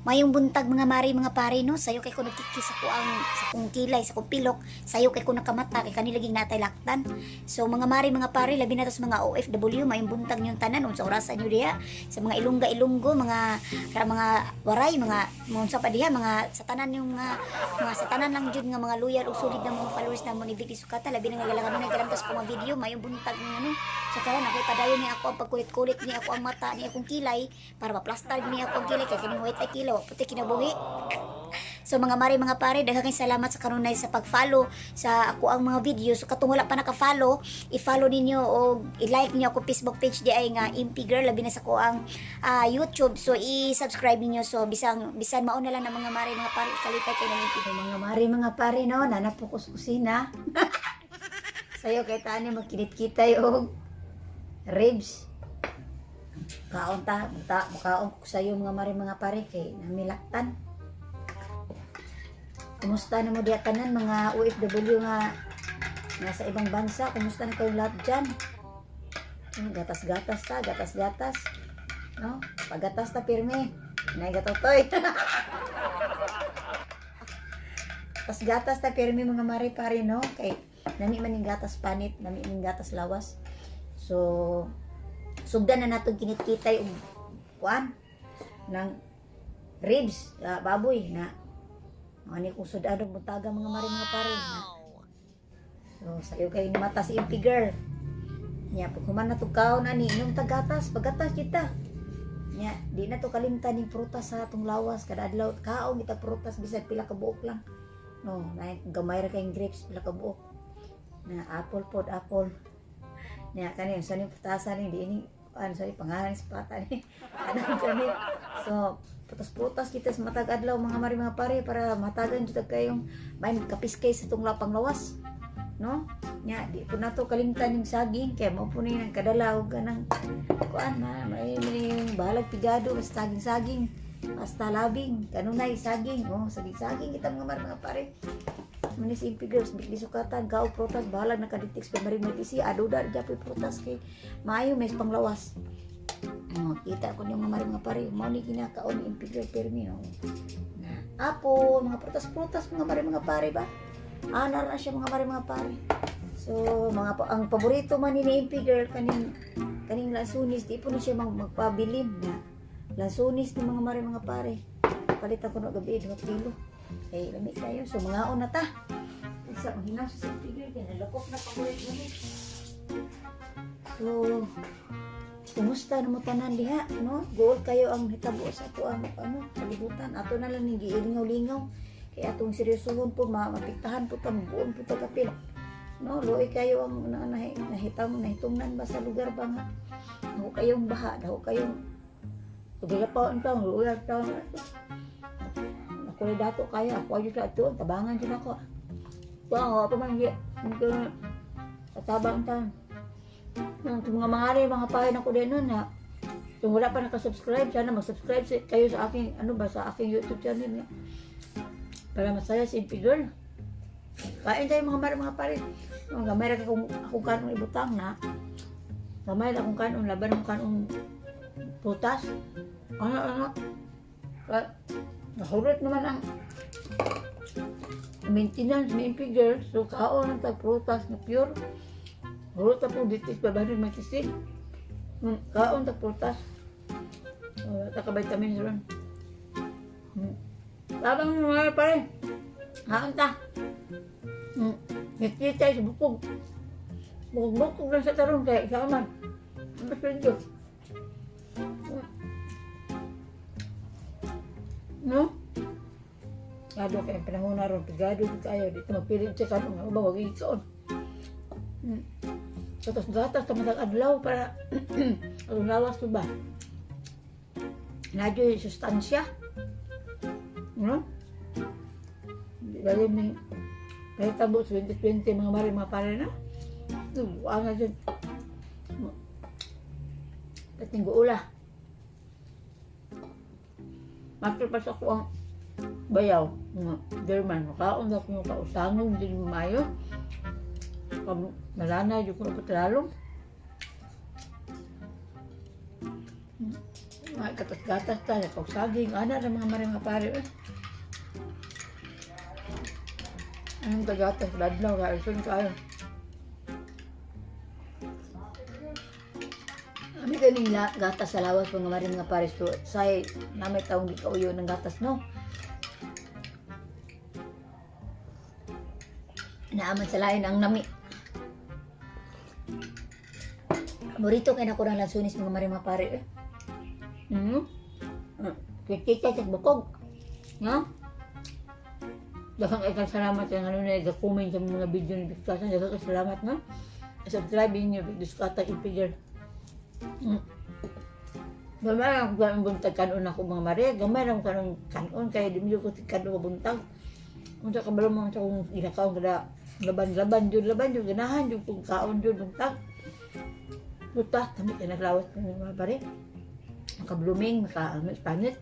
Mayong buntag mga mari mga pare no, sayo kay ko nagkikis ako ang sa kong kilay, sa kong pilok, sayo kay ko nakamata kay kanila ging natay laktan. So mga mari mga pare, labi na to sa mga OFW, mayong buntag yung tanan unsa orasan nyo diha sa mga ilungga-ilunggo, mga waray, mga unsa pa diha, mga sa tanan yung mga sa tanan lang jud nga mga loyal ug solid na mga followers na mo ni Vicky Sukata, labi na nga galangan na galantas ko mga video, mayong buntag nga ano. So karon ako padayon ni ako ang pagkulit-kulit ni ako ang mata ni akong kilay para maplastar ni ako ang kilay kay kining white ay kilo puti kinabuhi. So mga mari mga pare, daghang salamat sa kanunay sa pag-follow sa ako ang mga video. So katong wala pa naka-follow, i-follow ninyo o i-like niyo ako Facebook page di ay nga Impy Girl, labi na sa ko ang YouTube. So i-subscribe niyo. So bisan mao na lang ng mga mari mga pare, kalipay kay ng Impy. So, mga mari mga pare no, nanap ko sa kusina. Sayo kay tani magkinit-kitay og ribs. Kaon ta, makaon ko sa iyo mga mari mga pare kay namilaktan. Kumusta na mo diya tanan mga OFW nga nasa ibang bansa? Kumusta na kayong lahat dyan? Gatas-gatas ta, gatas-gatas. No? Paggatas ta pirme. Nay gatotoy. Gatas-gatas ta pirme mga mari pare no? Kay nami man ning gatas panit, nami ning gatas lawas. So sugdan na natong kinit-kitay og kuan ng ribs, baboy na ani kung sudado buntaga mga mari mga pare na. So sayo kay ni mata si Impy Girl. Nya pag human na tukaw na ni inom tagatas, pagatas kita. Nya di na to kalimtan ning prutas sa atong lawas kada adlaw kaon kita prutas bisan pila ka buok lang. No, na gamay ra kay grapes pila ka buok. Na apple pod apple. Nya kani sa ni putasan ni di ini ano sa pangalan sa pata ni. Ano kani. So putas-putas kita sa matag adlaw mga mari mga pare para matagan jud kayong may kapiskay sa tong lapang lawas. No? Nya di po nato kalimtan ning saging kay mao po ni kadala og kanang kuan may balag pigado basta saging basta labing kanunay saging saging kita mga pare. Manis Impy Girls, bigli sukatan, kao prutas, balag nakaditiks pa marinitisi, aduda, japoy prutas, kay maayo, may panglawas. Kita ko yung mga pare, mau ni kinakaon ni Impy Girl, permi, apple, mga prutas, mga pare ba? Anar na siya mga pare. So, ang paborito man ni Impy Girl, kaning lansunis, di po na siya magpabilin na lansunis ni mga pare. Palitan ko na gabi, 2 kilo. Eh, lamig kayo. So, mga una ta. Isa, mahinaw sa Impy Girl. Nalakop na pakulit mo ni. So, kumusta na mo tanan diha, no? Gool kayo ang hitabo sa ito ang kalibutan. Ato na lang hindi ilingaw-lingaw. Kaya atong seryosohon po, mapiktahan po tam, buon po tagapil. No, loy kayo ang nahitungnan ba sa lugar ba nga? Daho kayong baha, daho kayong tugilapaw ang taong, loy ang taong. Ako na dato kaya, ako ayos sa ito, tabangan din ako. Wow, apa man yun, tatabang tayo. Mga mga pahin ako din nun na kung wala pa nakasubscribe, sana mag-subscribe kayo sa aking, sa aking YouTube channel niya. Para masaya si Impy Girl. Kain tayo mga pare. Gamay ra akong kanong ibutang na. Gamay ra akong kanong laban ng kanong putas. Ano. Nahurot naman ang maintenance ni Impy Girl. So kaon ang tag-prutas na pure. Hurot na po dito pa ba rin magsisig. Kaon tag-prutas. Taka-vitamins ron. Tabang mga pare. Kaon ta. Ngit-ngitay sa bukog. Bukog lang sa tarong kaya kaman. Mas medyo. No? Gado kayo panahon na ron. Gado kayo. Dito magpilit siya kanong nga. Huwag iksoon. Gatas tamatag adlaw para ang lawas ko ba? Nadyo yung sustansya. No? Dali ni kahit tabo 2020 mga pare na. Ang na dyan. Kating guula. Matripas ako ang bayaw. German. Makaon na kung kausangong din mayo. Malana yung kung patralong. Mga gatas-gatas ta, kung saging, ana na mga mare mga pare. Anong gatas, ladlaw, kailson kayo. Kami kanila gatas sa lawas mga mare mga pare. So, say, na may taong di kauyo ng gatas, no? Naaman sa lain ang nami. Morito kay nako ng lansunis mga mare mga pare. Kikita sa bukog. No? Daghang ay salamat sa ano na ga-comment sa mga video ni Biskata. Daghang salamat no. Subscribe niyo Biskata Impiger. Gamay ang buntag kanon ako mga mare. Gamay lang kanong kanon kaya di mo ko kanon buntag. Unsa ka balo mo sa kung ilakaw kada laban jud ganahan jud kung kaon jud buntag. Buta kami kay naglawas ng mga pare. Maka-blooming, maka-panit.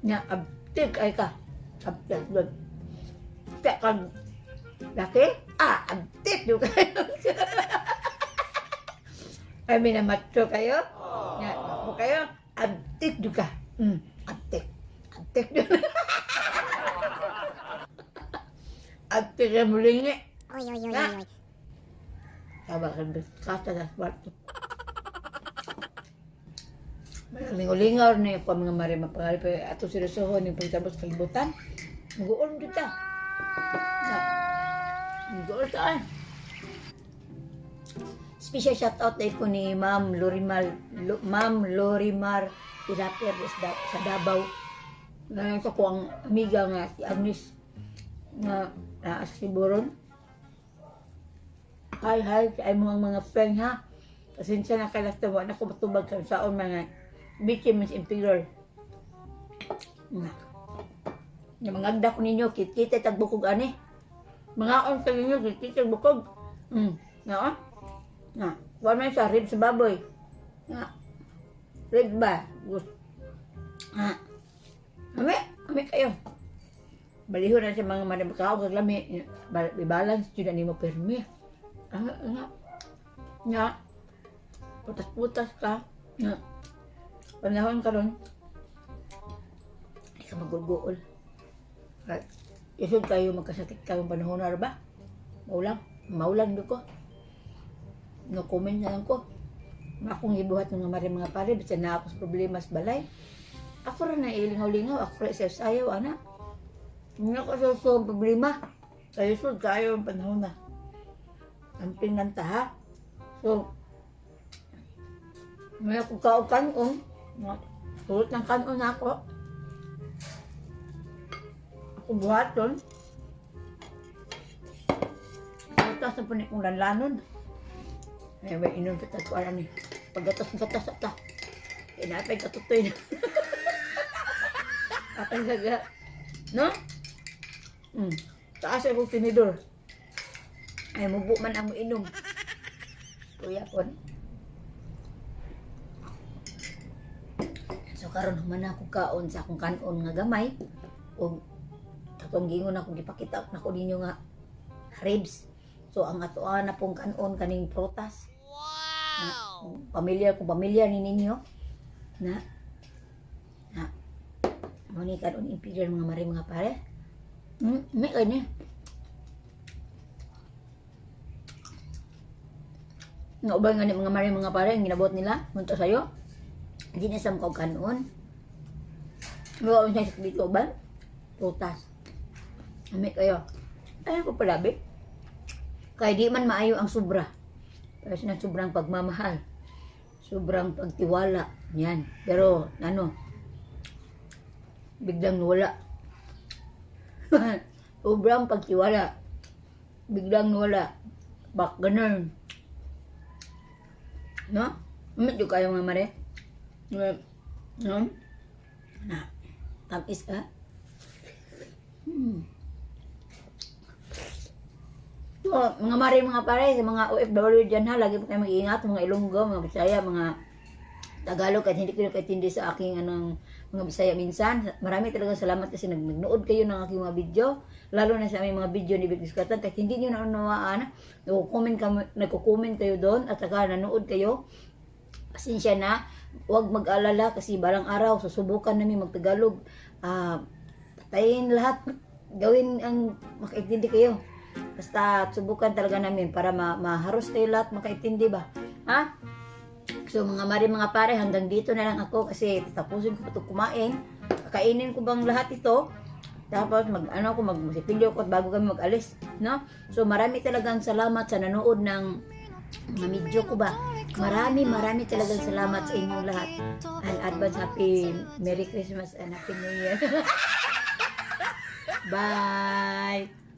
Nga, abtik ay ka. Abtik doon. Kaya kang laki, abtik doon kayo. Ay, minamatso kayo. Nga, ako kayo, abtik doon ka. Abtik. Abtik doon. Abtik na mulingi. Oy. Sabi ka, kasa na swarto. Lingaw-lingaw na yung mga mare mapangalip ato sinusuhon yung pagtabos kalibutan. Mag-uol kita. Mag-uol ka. Special shoutout na ko ni Ma'am Lorimar Iraper sa Davao. Ngayon ko ang amiga nga si Agnes na sa Siburon. Hi, ay mga friend ha. Pasensya na kay last na ako matubag sa saon mga Bichim is Imperial. Yung mga agda ko ninyo, kita tagbukog ani. Mga on sa ninyo, kita tagbukog. Nga. Wala man sa rib sa baboy. Nga. Rib ba? Ami kayo. Baliho na sa mga manabakaw, kaglami. Ibalance, yun na mo permi. Nga. Putas-putas ka. Nga. Panahon karon ay ka magulguol. Isod kayo magkasakit kayong panahon na ba? Maulang do ko. No comment na lang ko. Akong ibuhat ng mga pare, basta na ako sa problema sa balay. Ako rin na ilingaw-lingaw, ako rin sayaw, ana. Hindi ako sa problema. Kayo sud kayo ang panahon na. Ang pinanta ha. So, may ako kaon-kanon. Tulot ng kanon ako. Ako buhaton. Tapos na po ni kong lanlanon. Ay, may inon sa tatuaran ni. Paggatas-gatas ata. Inapay katutoy na. Apay saga. No? Taas ay kong tinidor. Ay, mubo man ang inom. Kuya po. So karon man ako kaon sa akong kanon nga gamay ug katong gingon ako gipakita nako ninyo nga ribs. So ang atoan na pong kanon kaning prutas. Wow. Pamilya ni ninyo na mo ni kanon imperial mga mare mga pare. May kani. Nga ubay nga ni mga mare mga pare ang ginabot nila munta sayo. Hindi na sa mga kanon. Mga unsay sa dito ba? Prutas. Ami kayo. Ayaw ko palabi. Kaya di man maayo ang sobra. Kasi na sobrang pagmamahal. Sobrang pagtiwala. Yan. Pero, biglang wala. Sobrang pagtiwala. Biglang wala. Bak ganun. No? Amit yung kayo mga mare. No? Tamis ka? So, mga mare, mga pare, sa mga OFW dyan ha, lagi po kayo mag-iingat, mga Ilonggo, mga Bisaya, mga Tagalog, kahit hindi ko kaintindi sa aking mga Bisaya minsan. Marami talaga salamat kasi nagnood kayo ng aking mga video, lalo na sa aming mga video ni Big Biskatan, kahit hindi nyo naunawaan, nagko-comment kayo doon, at saka nanood kayo. Pasensya na, Huwag mag-alala kasi balang araw susubukan namin magtagalog. Patayin lahat. Gawin ang makaintindi kayo. Basta subukan talaga namin para maharos kayo lahat, makaintindi ba? Ha? So mga mari mga pare, hanggang dito na lang ako kasi tapusin ko pa ito kumain. Kakainin ko bang lahat ito? Tapos magsipilyo ko bago kami mag-alis, no? So marami talagang salamat sa nanood ng mga video ko ba. Marami talagang salamat sa inyong lahat. And advance happy Merry Christmas and Happy New Year. Bye.